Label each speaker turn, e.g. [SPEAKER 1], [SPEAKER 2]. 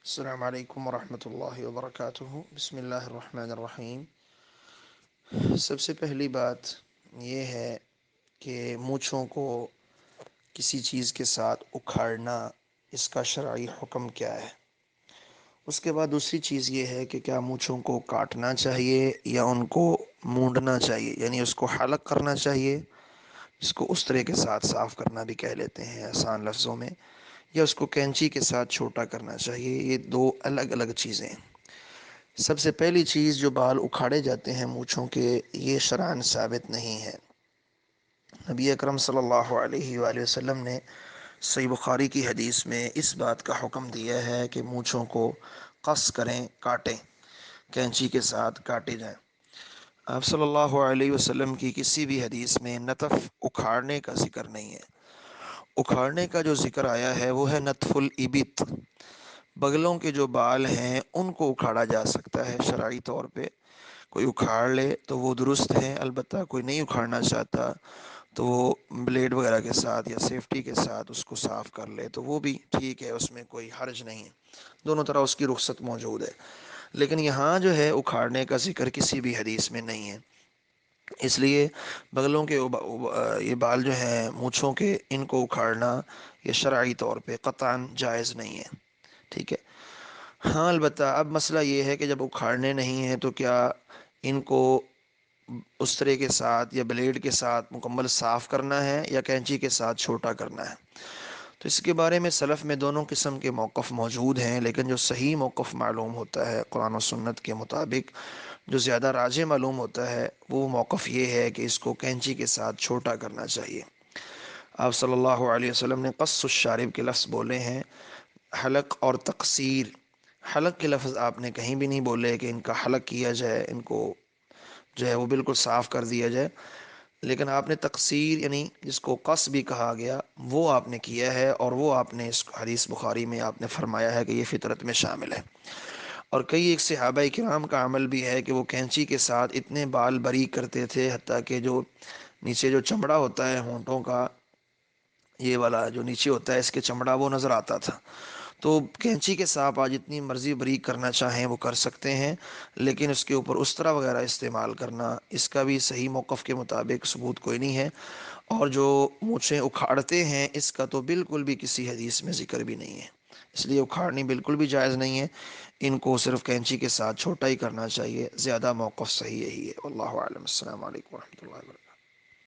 [SPEAKER 1] السلام علیکم ورحمۃ اللہ وبرکاتہ۔ بسم اللہ الرحمن الرحیم۔ سب سے پہلی بات یہ ہے کہ مونچھوں کو کسی چیز کے ساتھ اکھاڑنا، اس کا شرعی حکم کیا ہے۔ اس کے بعد دوسری چیز یہ ہے کہ کیا مونچھوں کو کاٹنا چاہیے یا ان کو مونڈنا چاہیے، یعنی اس کو حلق کرنا چاہیے، جس کو استرے کے ساتھ صاف کرنا بھی کہہ لیتے ہیں آسان لفظوں میں، یا اس کو کینچی کے ساتھ چھوٹا کرنا چاہیے۔ یہ دو الگ الگ چیزیں ہیں۔ سب سے پہلی چیز، جو بال اکھاڑے جاتے ہیں مونچھوں کے، یہ شرعاً ثابت نہیں ہے۔ نبی اکرم صلی اللہ علیہ وآلہ وسلم نے صحیح بخاری کی حدیث میں اس بات کا حکم دیا ہے کہ مونچھوں کو قص کریں، کاٹیں، کینچی کے ساتھ کاٹے جائیں۔ آپ صلی اللہ علیہ وسلم کی کسی بھی حدیث میں نتف اکھاڑنے کا ذکر نہیں ہے۔ اکھاڑنے کا جو ذکر آیا ہے وہ ہے نتف الابط، بغلوں کے جو بال ہیں ان کو اکھاڑا جا سکتا ہے شرعی طور پہ۔ کوئی اکھاڑ لے تو وہ درست ہے، البتہ کوئی نہیں اکھاڑنا چاہتا تو وہ بلیڈ وغیرہ کے ساتھ یا سیفٹی کے ساتھ اس کو صاف کر لے تو وہ بھی ٹھیک ہے، اس میں کوئی حرج نہیں ہے، دونوں طرح اس کی رخصت موجود ہے۔ لیکن یہاں جو ہے اکھاڑنے کا ذکر کسی بھی حدیث میں نہیں ہے، اس لیے بغلوں کے یہ بال جو ہیں مونچھوں کے، ان کو اکھاڑنا یہ شرعی طور پہ قطعاً جائز نہیں ہے، ٹھیک ہے۔ ہاں البتہ اب مسئلہ یہ ہے کہ جب اکھاڑنے نہیں ہیں تو کیا ان کو استرے کے ساتھ یا بلیڈ کے ساتھ مکمل صاف کرنا ہے یا کینچی کے ساتھ چھوٹا کرنا ہے۔ تو اس کے بارے میں سلف میں دونوں قسم کے موقف موجود ہیں، لیکن جو صحیح موقف معلوم ہوتا ہے قرآن و سنت کے مطابق، جو زیادہ راجح معلوم ہوتا ہے، وہ موقف یہ ہے کہ اس کو کینچی کے ساتھ چھوٹا کرنا چاہیے۔ آپ صلی اللہ علیہ وسلم نے قص الشارب کے لفظ بولے ہیں، حلق اور تقصیر۔ حلق کے لفظ آپ نے کہیں بھی نہیں بولے کہ ان کا حلق کیا جائے، ان کو جو ہے وہ بالکل صاف کر دیا جائے، لیکن آپ نے تقصیر یعنی جس کو قص بھی کہا گیا وہ آپ نے کیا ہے، اور وہ آپ نے اس حدیث بخاری میں آپ نے فرمایا ہے کہ یہ فطرت میں شامل ہے۔ اور کئی ایک صحابہ کرام کا عمل بھی ہے کہ وہ کینچی کے ساتھ اتنے بال باریک کرتے تھے، حتیٰ کہ جو نیچے جو چمڑا ہوتا ہے ہونٹوں کا، یہ والا جو نیچے ہوتا ہے اس کے چمڑا، وہ نظر آتا تھا۔ تو کینچی کے ساتھ آپ جتنی مرضی باریک کرنا چاہیں وہ کر سکتے ہیں، لیکن اس کے اوپر استرا وغیرہ استعمال کرنا، اس کا بھی صحیح موقف کے مطابق ثبوت کوئی نہیں ہے۔ اور جو مونچھیں اکھاڑتے ہیں اس کا تو بالکل بھی کسی حدیث میں ذکر بھی نہیں ہے، اس لیے اکھاڑنی بالکل بھی جائز نہیں ہے۔ ان کو صرف کینچی کے ساتھ چھوٹا ہی کرنا چاہیے، زیادہ موقف صحیح یہی ہے۔ واللہ اعلم۔ السلام علیکم ورحمۃ اللہ وبرکاتہ۔